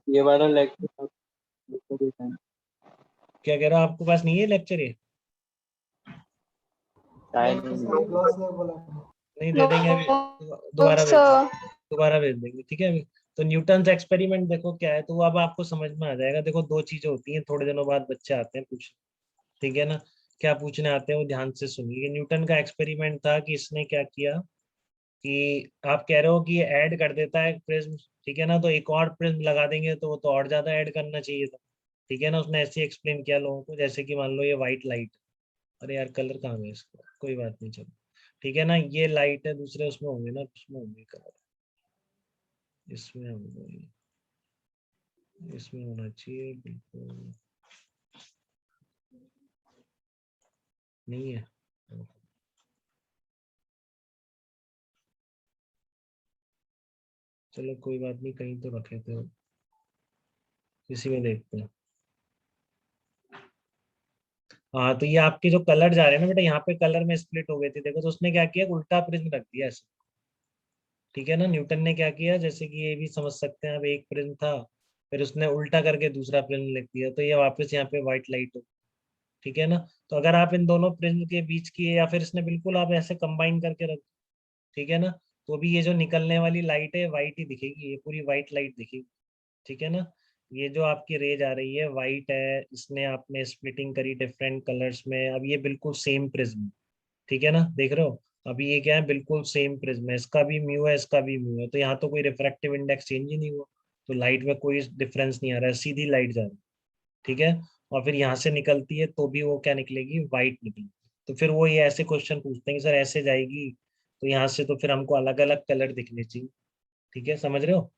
ये वाला लेक्चर क्या कह रहा हूँ, आपके पास नहीं है लेक्चर ये? नहीं दे देंगे अभी, दोबारा भेज देंगे, ठीक है। अभी तो न्यूटन एक्सपेरिमेंट देखो क्या है, तो वो अब आपको समझ में आ जाएगा। देखो दो चीजें होती हैं, थोड़े दिनों बाद बच्चे आते हैं पूछ, ठीक है ना, क्या पूछने आते हैं वो ध्यान से सुनिए। न्यूटन का एक्सपेरिमेंट था कि इसने क्या किया कि आप कह रहे हो कि ये ऐड कर देता है प्रिज्म, ठीक है ना, तो एक और प्रिज्म लगा देंगे तो वो तो और ज्यादा ऐड करना चाहिए था, ठीक है ना। उसने ऐसे एक्सप्लेन किया लोगों को, जैसे कि मान लो ये व्हाइट लाइट, अरे यार कलर कहाँ है इसका, कोई बात नहीं, चलो ठीक है ना, ये लाइट है, दूसरे उसमें होंगे ना, उसमें होंगे कलर, इसमें होंगे, इसमें होना चाहिए, बिल्कुल नहीं है। चलो कोई बात नहीं, कहीं तो रखे थे, इसी में देखते हैं। हाँ तो ये आपके जो कलर जा रहे हैं ना बेटा, यहाँ पे कलर में स्प्लिट हो गए थे, देखो तो उसने क्या किया, उल्टा प्रिज्म रख दिया ऐसे, ठीक है ना। न्यूटन ने क्या किया, जैसे कि ये भी समझ सकते हैं, अब एक प्रिज्म था, फिर उसने उल्टा करके दूसरा प्रिज्म लिख दिया, तो ये वापस यहाँ पे व्हाइट लाइट हो, ठीक है ना। तो अगर आप इन दोनों प्रिज्म के बीच की, या फिर इसने बिल्कुल आप ऐसे कंबाइन करके रख, ठीक है ना, तो भी ये जो निकलने वाली लाइट है व्हाइट ही दिखेगी, ये पूरी व्हाइट लाइट दिखेगी, ठीक है ना। ये जो आपकी रेज आ रही है व्हाइट है, इसने आपने स्प्लिटिंग करी डिफरेंट कलर्स में, अब ये बिल्कुल सेम प्रिज्म, ठीक है ना, देख रहे हो। अभी ये क्या है, बिल्कुल सेम प्रिज्म है, इसका भी म्यू है, इसका भी म्यू है, तो यहाँ तो कोई रिफ्रैक्टिव इंडेक्स चेंज ही नहीं हुआ, तो लाइट में कोई डिफरेंस नहीं आ रहा है, सीधी लाइट जा रही है, ठीक है। और फिर यहाँ से निकलती है तो भी वो क्या निकलेगी, व्हाइट निकलेगी। तो फिर वो ये ऐसे क्वेश्चन पूछते हैं कि सर ऐसे जाएगी, तो यहाँ से तो फिर हमको अलग अलग कलर दिखने चाहिए, ठीक है, समझ रहे हो।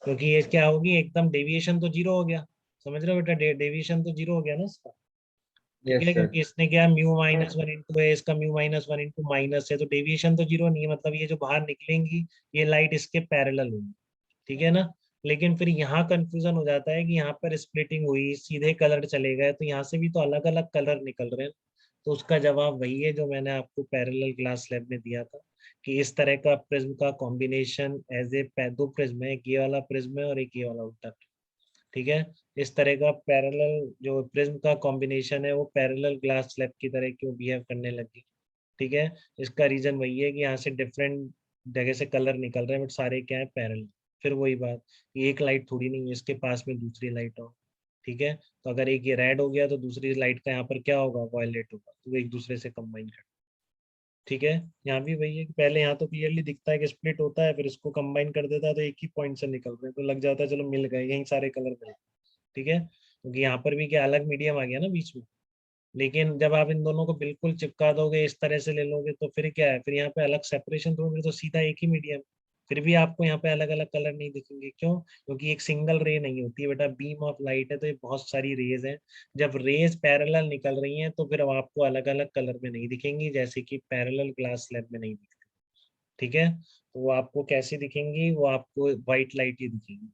क्योंकि ये क्या होगी, एकदम डेविएशन तो जीरो हो गया, समझ रहे हो बेटा, डेविएशन तो जीरो हो गया ना इसका, ठीक यस है, सर। क्योंकि इसने क्या म्यू -1 × है, इसका म्यू -1 × है, तो डेविएशन तो जीरो नहीं है, मतलब ये जो बाहर निकलेंगी ये लाइट इसके पैरेलल होगी, ठीक है ना। लेकिन फिर यहाँ कंफ्यूजन हो जाता है कि यहाँ पर स्प्लिटिंग हुई, सीधे कलर चले गए, तो यहाँ से भी तो अलग अलग कलर निकल रहे हैं। तो उसका जवाब वही है जो मैंने आपको पैरेलल ग्लास स्लैब में दिया था, कि इस तरह का प्रिज्म का कॉम्बिनेशन एज ए, दो प्रिज्म है, एक ये वाला प्रिज्म है और एक ये वाला उल्टा, ठीक है। इस तरह का पैरेलल जो प्रिज्म का कॉम्बिनेशन है वो पैरेलल ग्लास स्लैब की तरह क्यों बिहेव करने लगी, ठीक है। इसका रीजन वही है कि यहाँ से डिफरेंट जगह से कलर निकल रहे हैं, बट सारे क्या है, पैरेलल। फिर वही बात, ये एक लाइट थोड़ी नहीं है, इसके पास में दूसरी लाइट हो, ठीक है। तो अगर एक ये रेड हो गया तो दूसरी लाइट का यहाँ पर क्या होगा, वायलेट होगा, तो वो एक दूसरे से कंबाइन कर, ठीक है। यहाँ भी वही है कि पहले यहाँ तो क्लियरली दिखता है कि स्प्लिट होता है, फिर इसको कंबाइन कर देता है तो एक ही पॉइंट से निकल रहे हैं, तो लग जाता है चलो मिल गए, यहीं सारे कलर मिल गए, ठीक है। क्योंकि यहाँ पर भी क्या अलग मीडियम आ गया ना बीच में। लेकिन जब आप इन दोनों को बिल्कुल चिपका दोगे, इस तरह से ले लोगे, तो फिर क्या है, फिर यहाँ पे अलग सेपरेशन थोड़ी, तो सीधा एक ही मीडियम, फिर भी आपको यहाँ पे अलग अलग कलर नहीं दिखेंगे, क्यों, क्योंकि एक सिंगल रे नहीं होती है बेटा, बीम ऑफ लाइट है, तो ये बहुत सारी रेज हैं। जब रेज पैरेलल निकल रही हैं तो फिर अब आपको अलग अलग कलर में नहीं दिखेंगी, जैसे कि पैरेलल ग्लास स्लैब में नहीं दिखती, ठीक है। तो वो आपको कैसी दिखेंगी, वो आपको व्हाइट लाइट ही दिखेगी,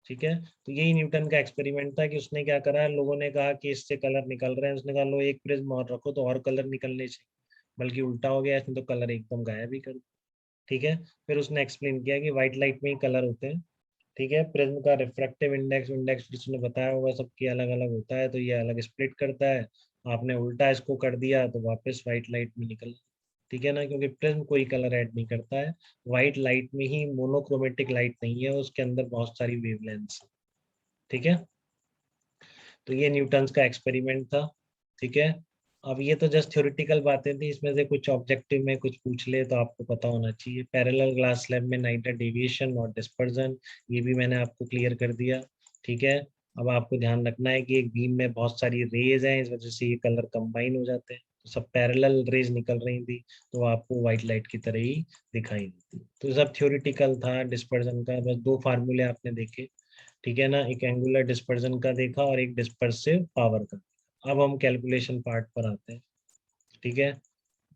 ठीक है। तो यही न्यूटन का एक्सपेरिमेंट था कि उसने क्या करा, लोगों ने कहा कि इससे कलर निकल रहे हैं, उसने कहा लो एक प्रिज्म और रखो तो और कलर निकलने चाहिए, बल्कि उल्टा हो गया, इसने तो कलर एकदम गायब ही कर दिया, ठीक है। फिर उसने एक्सप्लेन किया कि व्हाइट लाइट में ही कलर होते हैं, ठीक है। प्रिज्म का रिफ्रैक्टिव इंडेक्स इंडेक्स जिसने बताया होगा सबकी अलग अलग होता है, तो ये अलग स्प्लिट करता है, आपने उल्टा इसको कर दिया तो वापस व्हाइट लाइट में निकल, ठीक है ना, क्योंकि प्रिज्म कोई कलर ऐड नहीं करता है, व्हाइट लाइट में ही मोनोक्रोमेटिक लाइट नहीं है, उसके अंदर बहुत सारी वेवलेंथ्स, ठीक है। तो ये न्यूटन्स का एक्सपेरिमेंट था, ठीक है। अब ये तो जस्ट थ्योरेटिकल बातें थी, इसमें से कुछ ऑब्जेक्टिव में कुछ पूछ ले तो आपको पता होना चाहिए। पैरेलल ग्लास स्लैब में नाइटर डेविएशन नॉट डिस्पर्जन, ये भी मैंने आपको क्लियर कर दिया, ठीक है। अब आपको ध्यान रखना है कि एक बीम में बहुत सारी रेज हैं, इस वजह से ये कलर कंबाइन हो जाते हैं, तो सब पैरेलल रेज निकल रही थी, तो आपको व्हाइट लाइट की तरह ही दिखाई देती। तो ये सब थ्योरेटिकल था डिस्पर्जन का, बस दो फार्मूले आपने देखे, ठीक है ना, एक एंगुलर डिस्पर्जन का देखा और एक डिस्पर्सिव पावर का। अब हम कैलकुलेशन पार्ट पर आते हैं, ठीक है।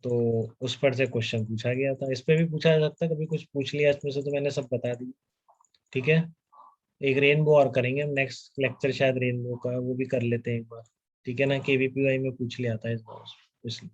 तो उस पर से क्वेश्चन पूछा गया था, इस पे भी पूछा जा सकता है, कभी कुछ पूछ लिया इसमें से तो मैंने सब बता दिया, ठीक है। एक रेनबो और करेंगे हम नेक्स्ट लेक्चर, शायद रेनबो का वो भी कर लेते हैं एक बार, ठीक है ना, केवीपीवाई में पूछ लिया था इस बार, इसलिए